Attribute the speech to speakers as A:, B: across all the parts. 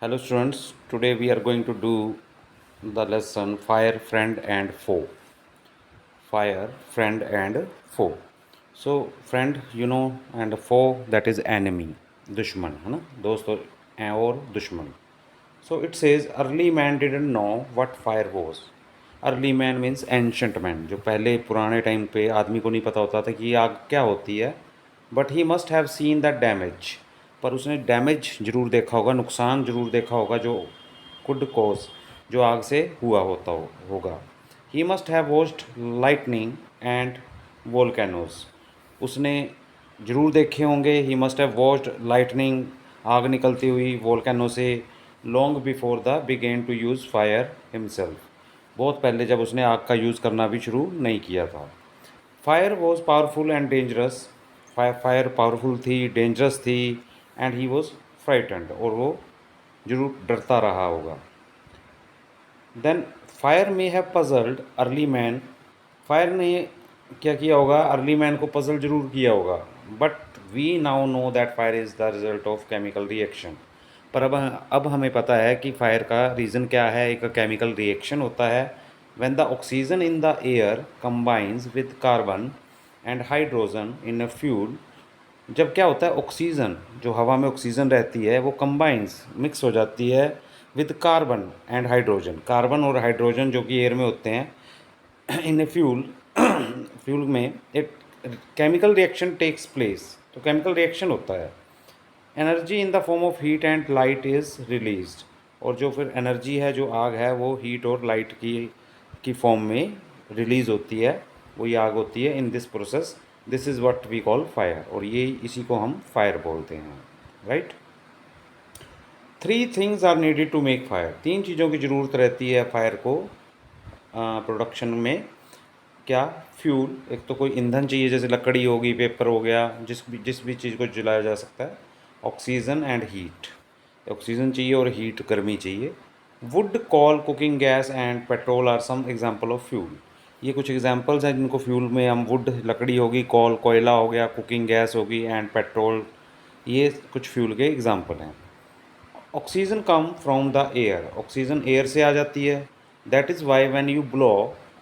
A: Hello students, today we are going to do the lesson Fire, Friend and Foe. Fire, Friend and Foe. So friend and foe that is enemy, दुश्मन है ना दोस्त और दुश्मन. So it says early man didn't know what fire was. Early man means ancient man, जो पहले पुराने time पे आदमी को नहीं पता होता था कि आग क्या होती है. But he must have seen that damage, पर उसने डैमेज ज़रूर देखा होगा, नुकसान ज़रूर देखा होगा जो कुड कॉज, जो आग से हुआ होगा. He must have watched lightning and volcanoes, उसने ज़रूर देखे होंगे. He must have watched lightning, आग निकलती हुई वोल्केनो से, long before the began to use fire himself, बहुत पहले जब उसने आग का यूज़ करना भी शुरू नहीं किया था. Fire was powerful and dangerous, fire powerful थी, डेंजरस थी. एंड ही वॉज फ्राइटेंड, और वो जरूर डरता रहा होगा. Then fire may have puzzled early man, fire ने क्या किया होगा, अर्ली मैन को पजल जरूर किया होगा. But we now know that fire is the result of chemical reaction, पर अब हमें पता है कि फायर का रीज़न क्या है. एक केमिकल रिएक्शन होता है. When the oxygen in the air combines with carbon and hydrogen in a fuel, जब क्या होता है, ऑक्सीजन जो हवा में ऑक्सीजन रहती है वो कंबाइंस मिक्स हो जाती है with carbon and hydrogen, carbon और हाइड्रोजन जो कि एयर में होते हैं इन ए फ्यूल. फ्यूल में एक केमिकल रिएक्शन टेक्स प्लेस, तो केमिकल रिएक्शन होता है. Energy in the form of heat and light is released, और जो फिर एनर्जी है, जो आग है, वो हीट और लाइट की फॉर्म में रिलीज़ होती है, वही आग होती है. In this process this is what we call fire, और ये इसी को हम फायर बोलते हैं. Right. 3 things are needed to make fire, 3 चीज़ों की ज़रूरत रहती है फायर को प्रोडक्शन में. क्या? फ्यूल, एक तो कोई ईंधन चाहिए, जैसे लकड़ी होगी, पेपर हो गया, जिस भी चीज़ को जलाया जा सकता है. ऑक्सीजन एंड हीट, ऑक्सीजन चाहिए और हीट, गर्मी चाहिए. Wood, coal, cooking gas and petrol are some example of fuel, ये कुछ एग्जांपल्स हैं जिनको फ्यूल में हम, वुड लकड़ी होगी, कॉल कोयला हो गया, कुकिंग गैस होगी एंड पेट्रोल, ये कुछ फ्यूल के एग्जांपल हैं. Oxygen come from the air, oxygen air से आ जाती है. That is why when you blow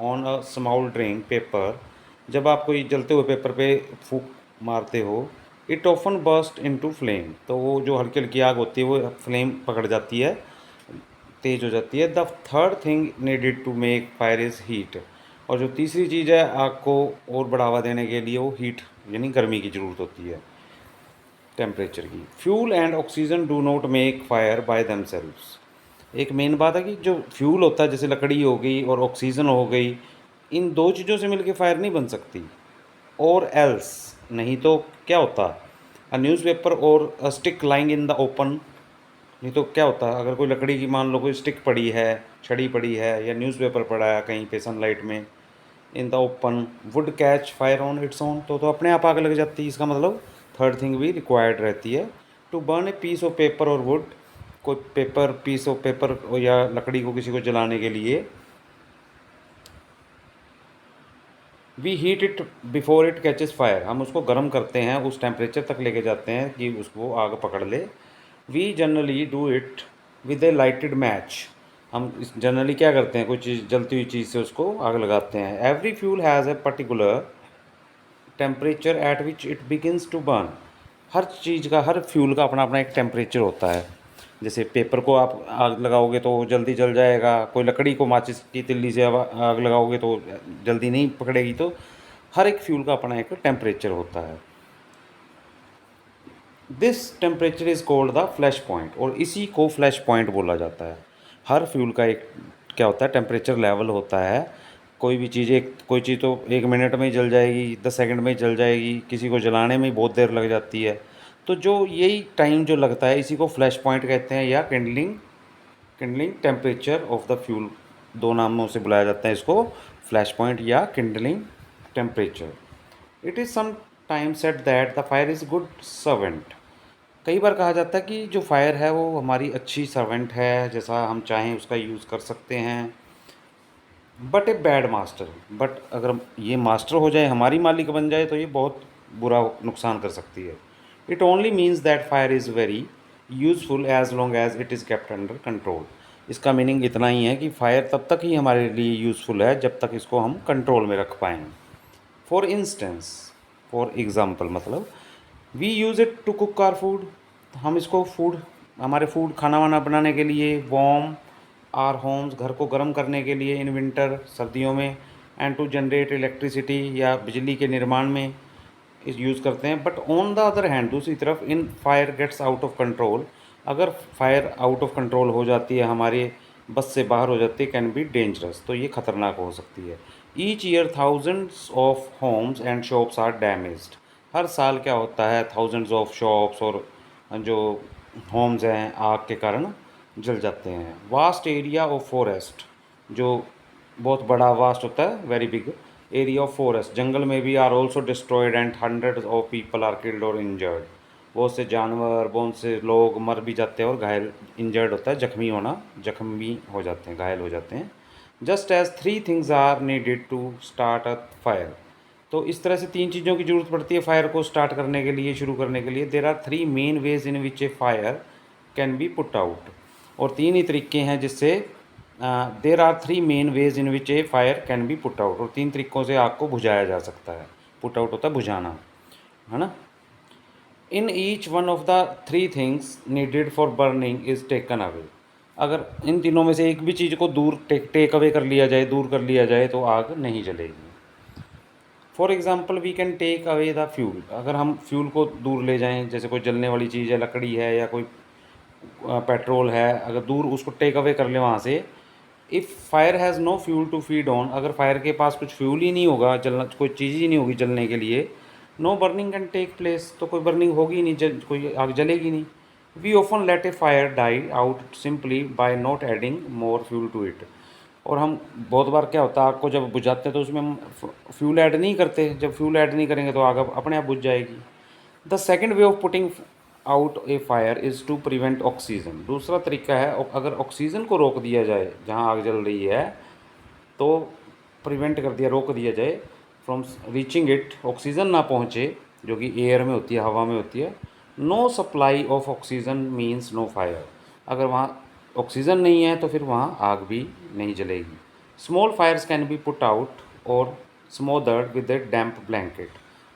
A: on a small drink paper, जब आप कोई जलते हुए पेपर पे फूंक मारते हो, it often burst into flame, तो वो जो हल्की हल्की आग होती है वो फ्लेम पकड़ जाती है, तेज हो जाती है. The third thing needed to make fire is heat, और जो तीसरी चीज़ है आग को और बढ़ावा देने के लिए, वो हीट यानी गर्मी की ज़रूरत होती है, टेम्परेचर की. Fuel and oxygen do not make fire by themselves, एक मेन बात है कि जो फ्यूल होता है, जैसे लकड़ी हो गई और ऑक्सीजन हो गई, इन दो चीज़ों से मिलकर फायर नहीं बन सकती. और एल्स, नहीं तो क्या होता, अ न्यूज़पेपर और a stick lying in the open, नहीं तो क्या होता, अगर कोई लकड़ी की मान लो कोई स्टिक पड़ी है, छड़ी पड़ी है, या न्यूज़पेपर पड़ा है कहीं पे सनलाइट में, in the open, would catch fire on its own, तो अपने आप आग लग जाती है. इसका मतलब थर्ड थिंग भी रिक्वायर्ड रहती है. To burn a piece of paper और वुड, कोई पेपर, पीस ऑफ पेपर या लकड़ी को किसी को जलाने के लिए, we heat it before it catches fire, हम उसको गर्म करते हैं, उस टेम्परेचर तक लेके जाते हैं कि उसको आग पकड़ ले. We generally do it with a lighted match, हम जनरली क्या करते हैं, कोई चीज़ जलती हुई चीज़ से उसको आग लगाते हैं. Every fuel has a particular temperature at which it begins to burn, हर चीज़ का, हर फ्यूल का अपना अपना एक टेम्परेचर होता है. जैसे पेपर को आप आग लगाओगे तो जल्दी जल जाएगा, कोई लकड़ी को माचिस की तिल्ली से आग लगाओगे तो जल्दी नहीं पकड़ेगी. तो हर एक फ्यूल का अपना एक टेम्परेचर होता है. This temperature is called the flash point, और इसी को फ्लैश पॉइंट बोला जाता है. हर फ्यूल का एक क्या होता है, टेम्परेचर लेवल होता है. कोई भी चीज़, एक कोई चीज़ तो 1 मिनट में ही जल जाएगी, 10 सेकंड में ही जल जाएगी, किसी को जलाने में ही बहुत देर लग जाती है. तो जो यही टाइम जो लगता है, इसी को फ्लैश पॉइंट कहते हैं, या kindling temperature of the fuel, दो नामों से बुलाया जाता है इसको, फ्लैश पॉइंट या kindling temperature. It is sometime said that the fire is good servant, कई बार कहा जाता है कि जो फायर है वो हमारी अच्छी सर्वेंट है, जैसा हम चाहें उसका यूज़ कर सकते हैं. But a bad master, but अगर ये मास्टर हो जाए, हमारी मालिक बन जाए, तो ये बहुत बुरा नुकसान कर सकती है. It only means that fire is very useful as long as it is kept under control. इसका मीनिंग इतना ही है कि फायर तब तक ही हमारे लिए यूज़फुल है जब तक इसको हम कंट्रोल में रख पाएँ। फॉर इंस्टेंस, फॉर एग्ज़ाम्पल मतलब we use it to cook our food, हम इसको हमारे फूड खाना वाना बनाने के लिए, वार्म आर होम्स, घर को गर्म करने के लिए, इन विंटर सर्दियों में, एंड टू जनरेट इलेक्ट्रिसिटी या बिजली के निर्माण में इस यूज़ करते हैं। But on the other hand, दूसरी तरफ, in fire gets out of control, अगर फायर आउट ऑफ कंट्रोल हो जाती है, हमारे बस से बाहर हो जाती है, कैन बी डेंजरस, तो ये खतरनाक हो सकती है। Each year thousands of homes and shops are damaged, हर साल क्या होता है, थाउजेंड्स ऑफ शॉप्स और जो होम्स हैं आग के कारण जल जाते हैं। वास्ट एरिया ऑफ फॉरेस्ट, जो बहुत बड़ा वास्ट होता है, very big area of forest, जंगल में भी are also destroyed and hundreds of people are killed और इंजर्ड, बहुत से जानवर, बहुत से लोग मर भी जाते हैं और घायल, इंजर्ड होता है जख्मी होना, जख्मी हो जाते हैं, घायल हो जाते हैं। Just as three things are needed to start a fire, तो इस तरह से तीन चीज़ों की ज़रूरत पड़ती है फायर को स्टार्ट करने के लिए, शुरू करने के लिए। There are three main ways in which a fire can be put out, और तीन ही तरीके हैं जिससे there are three main ways in which a fire can be put out, और तीन तरीक़ों से आग को बुझाया जा सकता है। पुट आउट होता है बुझाना, है ना। In each one of the three things needed for burning is taken away, अगर इन तीनों में से एक भी चीज़ को दूर टेक अवे कर लिया जाए, दूर कर लिया जाए, तो आग नहीं जलेगी। For example we can take away the fuel, अगर हम फ्यूल को दूर ले जाएं, जैसे कोई जलने वाली चीज़ है, लकड़ी है या कोई पेट्रोल है, अगर दूर उसको टेक अवे कर ले वहाँ से। If fire has no fuel to feed on, अगर फायर के पास कुछ फ्यूल ही नहीं होगा, जलना कोई चीज़ ही नहीं होगी जलने के लिए, no burning can take place, तो कोई बर्निंग होगी नहीं, कोई आग जलेगी नहीं। We often let a fire die out simply by not adding more fuel to it, और हम बहुत बार क्या होता है, आग को जब बुझाते हैं तो उसमें हम फ्यूल ऐड नहीं करते, जब फ्यूल ऐड नहीं करेंगे तो आग अपने आप बुझ जाएगी। The second way of putting out a fire is to prevent oxygen, दूसरा तरीका है, अगर ऑक्सीजन को रोक दिया जाए जहाँ आग जल रही है, तो प्रिवेंट कर दिया, रोक दिया जाए, फ्रॉम रीचिंग इट, ऑक्सीजन ना पहुँचे, जो कि एयर में होती है, हवा में होती है। No supply of oxygen means no fire, अगर वहाँ ऑक्सीजन नहीं है तो फिर वहाँ आग भी नहीं जलेगी। Small fires can be put out और smothered with a damp blanket,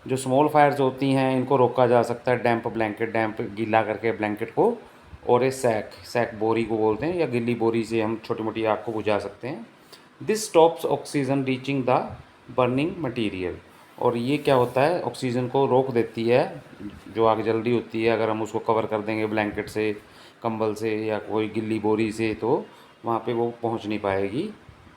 A: जो स्मॉल फायर्स होती हैं इनको रोका जा सकता है डैम्प ब्लैंकेट, डैम्प गीला करके ब्लैंकेट को, और ए सैक बोरी को बोलते हैं, या गीली बोरी से हम छोटी मोटी आग को बुझा सकते हैं। This stops oxygen reaching the burning material, और ये क्या होता है, ऑक्सीजन को रोक देती है, जो आग जल रही होती है, अगर हम उसको कवर कर देंगे ब्लैंकेट से, कंबल से या कोई गिल्ली बोरी से, तो वहाँ पे वो पहुँच नहीं पाएगी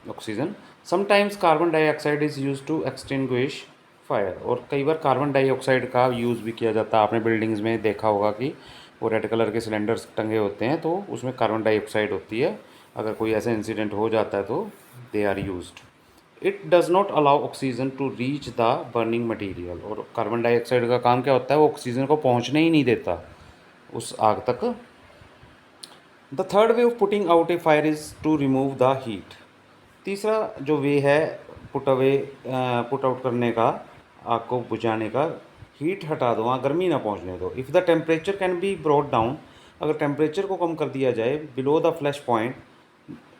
A: oxygen. Sometimes carbon dioxide is use to extinguish fire, और कई बार कार्बन डाइऑक्साइड का यूज़ भी किया जाता है, आपने बिल्डिंग्स में देखा होगा कि वो रेड कलर के सिलेंडर्स टंगे होते हैं, तो उसमें कार्बन डाइऑक्साइड होती है, अगर कोई ऐसा इंसिडेंट हो जाता है तो they are used. It does not allow oxygen to reach the burning material, और कार्बन डाइऑक्साइड का काम क्या होता है, वो ऑक्सीजन को पहुंचने ही नहीं देता उस आग तक। The third way of putting out a fire is to remove the heat, तीसरा जो वे है पुट आउट करने का, आग को बुझाने का, हीट हटा दो, वहाँ गर्मी ना पहुँचने दो। If the temperature can be brought down, अगर टेम्परेचर को कम कर दिया जाए बिलो द फ्लैश पॉइंट,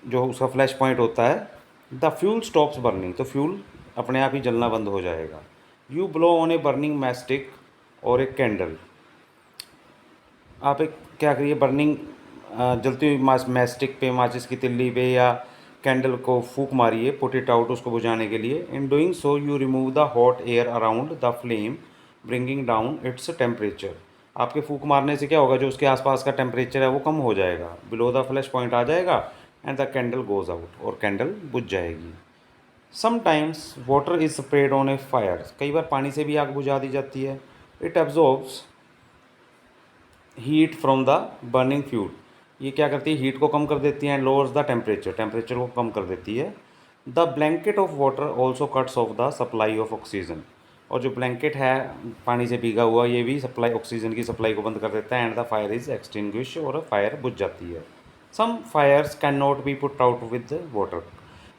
A: जो उसका फ्लैश पॉइंट होता है, द फ्यूल स्टॉप्स बर्निंग, तो फ्यूल अपने आप ही जलना बंद हो जाएगा। You blow on a burning mastic और एक कैंडल, आप एक क्या करिए, बर्निंग जलती हुई मैस्टिक पे, माचिस की तिल्ली पे या कैंडल को फूक मारिए, पुट इट आउट, उसको बुझाने के लिए। In doing so you remove the hot air around the flame bringing down its temperature, आपके फूक मारने से क्या होगा, जो उसके आसपास का टेम्परेचर है वो कम हो जाएगा, बिलो द फ्लैश पॉइंट आ जाएगा, and the candle goes out, और कैंडल बुझ जाएगी। Sometimes water is spread on A fire, कई बार पानी से भी आग बुझा दी जाती है। It absorbs heat from the burning fuel, ये क्या करती है, हीट को कम कर देती है, and lowers the temperature, temperature को कम कर देती है। The blanket of water also cuts of the supply of oxygen, और जो ब्लैंकेट है पानी से भीगा हुआ, ये भी सप्लाई, ऑक्सीजन की सप्लाई को बंद कर देता है, and the fire is extinguish, और फायर बुझ जाती है। सम फायर्स कैन नॉट बी पुट आउट विद वाटर,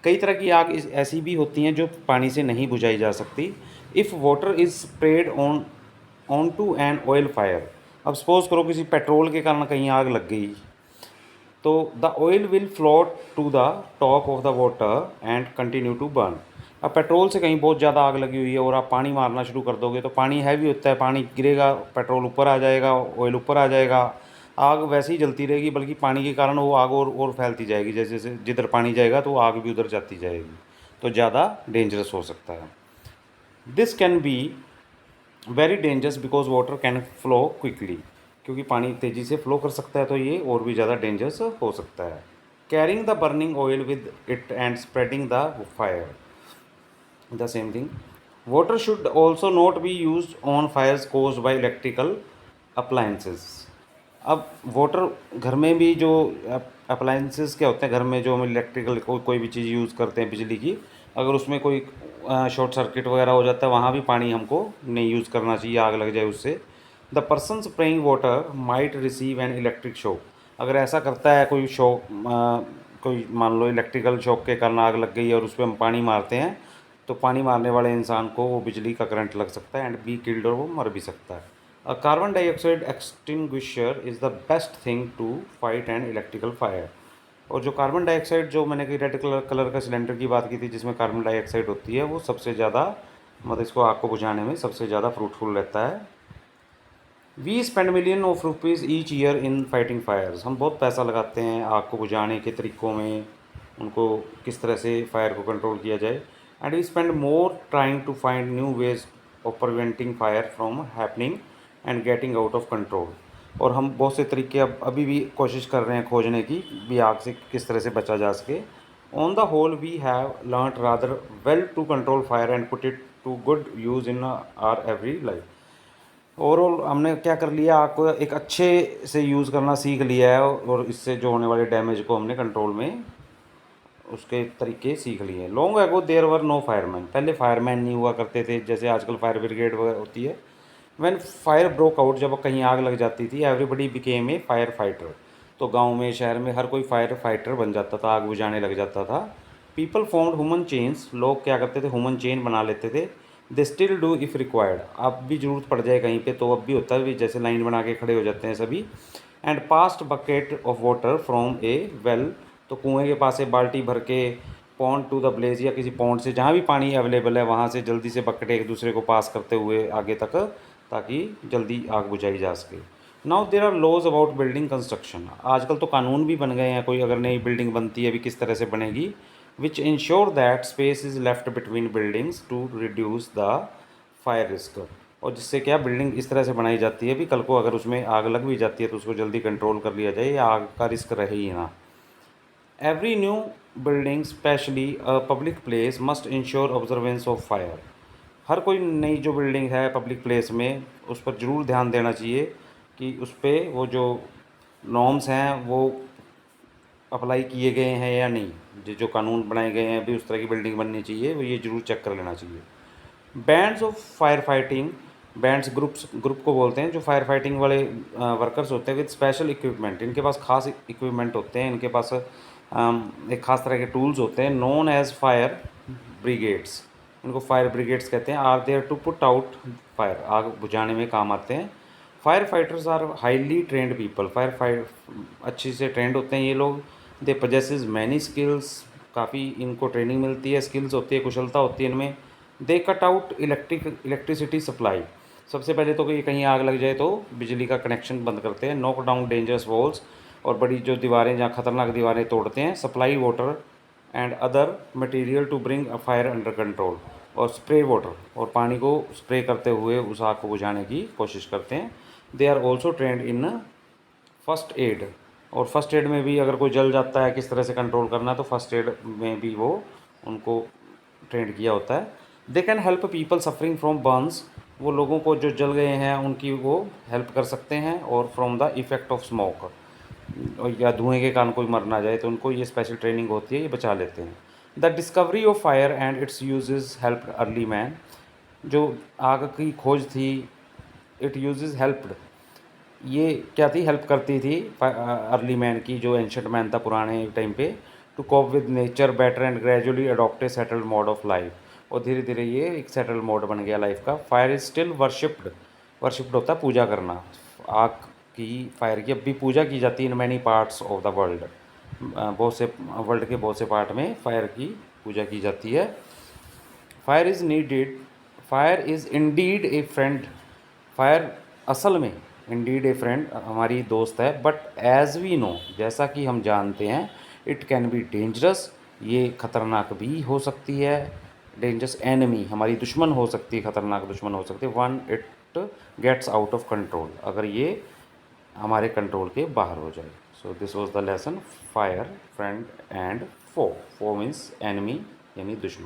A: कई तरह की आग ऐसी भी होती हैं जो पानी से नहीं बुझाई जा सकती। If water is spread on to an oil fire, अब सपोज़ करो किसी पेट्रोल के कारण कहीं आग लग गई, तो the oil will float to the top of the water and continue to burn. अब पेट्रोल से कहीं बहुत ज़्यादा आग लगी हुई है और आप पानी मारना शुरू कर दोगे तो पानी हैवी होता है, पानी गिरेगा, पेट्रोल ऊपर आ जाएगा, ऑयल ऊपर आ जाएगा, आग वैसे ही जलती रहेगी, बल्कि पानी के कारण वो आग और फैलती जाएगी। जैसे जैसे जिधर पानी जाएगा तो आग भी उधर जाती जाएगी, तो ज़्यादा डेंजरस हो सकता है। This can be very dangerous because water can flow quickly, क्योंकि पानी तेज़ी से फ्लो कर सकता है, तो ये और भी ज़्यादा डेंजरस हो सकता है। Carrying the burning oil with it and spreading the fire, the same thing. Water should also not be use on fires cause by electrical appliances. अब वाटर घर में भी जो अप्लाइंसेस क्या होते हैं, घर में जो हम इलेक्ट्रिकल कोई भी चीज़ यूज़ करते हैं बिजली की, अगर उसमें कोई शॉर्ट सर्किट वगैरह हो जाता है, वहाँ भी पानी हमको नहीं यूज़ करना चाहिए, आग लग जाए उससे। The person spraying water might receive an electric shock. अगर ऐसा करता है कोई शॉक, कोई मान लो इलेक्ट्रिकल शॉक के कारण आग लग गई और उस पर हम पानी मारते हैं, तो पानी मारने वाले इंसान को वो बिजली का करंट लग सकता है एंड बी किल्ड, और वो मर भी सकता है। A carbon dioxide extinguisher is the best thing to fight an electrical fire। और जो कार्बन डाइऑक्साइड, जो मैंने कि रेड कलर का सिलेंडर की बात की थी जिसमें कार्बन डाइऑक्साइड होती है, वो सबसे ज़्यादा मतलब इसको आग को बुझाने में सबसे ज़्यादा फ्रूटफुल रहता है। We spend million of rupees each year in fighting fires. हम बहुत पैसा लगाते हैं आग को बुझाने के तरीक़ों में, उनको किस तरह से फायर को कंट्रोल किया जाए। And we spend more trying to find new ways of preventing fire from happening and getting out of control. और हम बहुत से तरीके अब अभी भी कोशिश कर रहे हैं खोजने की भी आग से किस तरह से बचा जा सके। On the whole we have learned rather well to control fire and put it to good use in our every life. Overall हमने क्या कर लिया, आग को एक अच्छे से यूज़ करना सीख लिया है, और इससे जो होने वाले डैमेज को हमने कंट्रोल में उसके तरीके सीख लिए। Long ago there were no fireman. पहले फायरमैन नहीं हुआ करते थे, जैसे आजकल फायर ब्रिगेड वगैरह होती है। व्हेन फायर ब्रोक आउट, जब कहीं आग लग जाती थी, everybody became a fire fighter. तो गांव में, शहर में हर कोई फायर फाइटर बन जाता था, आग बुझाने लग जाता था। People formed human chains. लोग क्या करते थे, ह्यूमन चेन बना लेते थे। They still do if required. अब भी ज़रूरत पड़ जाए कहीं पे तो अब भी होता है, भी जैसे लाइन बना के खड़े हो जाते हैं सभी। And past bucket of water from A well. तो कुएँ के पास से बाल्टी भर के पॉन्ड टू द ब्लेज, या किसी पॉन्ड से जहाँ भी पानी अवेलेबल है वहाँ से जल्दी से बकेट एक दूसरे को पास करते हुए आगे तक, ताकि जल्दी आग बुझाई जा सके। Now there are laws about building construction. आजकल तो कानून भी बन गए हैं, कोई अगर नई बिल्डिंग बनती है भी किस तरह से बनेगी, which ensure that space is left between buildings to reduce the fire risk. और जिससे क्या, बिल्डिंग इस तरह से बनाई जाती है भी कल को अगर उसमें आग लग भी जाती है तो उसको जल्दी कंट्रोल कर लिया जाए, या आग का रिस्क रहे ही ना। Every new building, specially a public place, must ensure observance of fire. हर कोई नई जो बिल्डिंग है पब्लिक प्लेस में, उस पर ज़रूर ध्यान देना चाहिए कि उस पर वो जो नॉर्म्स हैं वो अप्लाई किए गए हैं या नहीं, जो कानून बनाए गए हैं भी उस तरह की बिल्डिंग बननी चाहिए, वो ये ज़रूर चेक कर लेना चाहिए। Bands of fire fighting. Bands group को बोलते हैं जो फायर फाइटिंग वाले वर्कर्स होते हैं विद स्पेशल इक्विपमेंट। इनके पास खास इक्विपमेंट होते हैं, इनके पास एक खास तरह के टूल्स होते हैं, नोन एज फायर ब्रिगेड्स। इनको फायर ब्रिगेड्स कहते हैं। Are there to put out fire, आग बुझाने में काम आते हैं। Fire fighters are highly trained people. अच्छे से ट्रेंड होते हैं ये लोग। दे पजेसेस मैनी स्किल्स, काफ़ी इनको ट्रेनिंग मिलती है, स्किल्स होती है, कुशलता होती है इनमें। दे कट आउट इलेक्ट्रिसिटी सप्लाई। सबसे पहले तो कि कहीं आग लग जाए तो बिजली का कनेक्शन बंद करते हैं। नॉक डाउन डेंजरस वॉल्स, और बड़ी जो दीवारें, जहाँ खतरनाक दीवारें तोड़ते हैं। Supply water and other material to bring a fire under control. और स्प्रे वाटर, और पानी को स्प्रे करते हुए उस आग को बुझाने की कोशिश करते हैं। They are also trained in first aid. और फर्स्ट एड में भी अगर कोई जल जाता है किस तरह से कंट्रोल करना है, तो फर्स्ट एड में भी वो उनको ट्रेंड किया होता है। They can help people suffering from Burns. वो लोगों को जो जल गए हैं उनकी वो हेल्प कर सकते हैं। और from the effect of smoke, या धुएं के कारण कोई मर ना जाए तो उनको ये स्पेशल ट्रेनिंग होती है, ये बचा लेते हैं। The discovery of fire and it's uses help early man. जो आग की खोज थी, इट यूजेस हेल्प्ड, ये क्या थी, हेल्प करती थी अर्ली मैन की, जो एंशंट मैन था पुराने टाइम पे, to cope with nature better and gradually adopt a settled mode of life. और धीरे धीरे ये एक सेटल्ड मोड बन गया लाइफ का। Fire is still worshipped. Worshipped होता है पूजा करना। आग की, फायर की अब भी पूजा की जाती है in many parts of the world. बहुत से वर्ल्ड के बहुत से पार्ट में फायर की पूजा की जाती है। Fire is needed, fire is Indeed A friend, fire असल में इंडीड ए फ्रेंड हमारी दोस्त है, बट एज वी नो जैसा कि हम जानते हैं, इट कैन बी डेंजरस, ये खतरनाक भी हो सकती है। डेंजरस एनिमी हमारी दुश्मन हो सकती है, खतरनाक दुश्मन हो सकती है। Once it gets out of control, अगर ये हमारे कंट्रोल के बाहर हो जाए। So this was the lesson fire friend and foe. Foe means enemy यानी दुश्मन।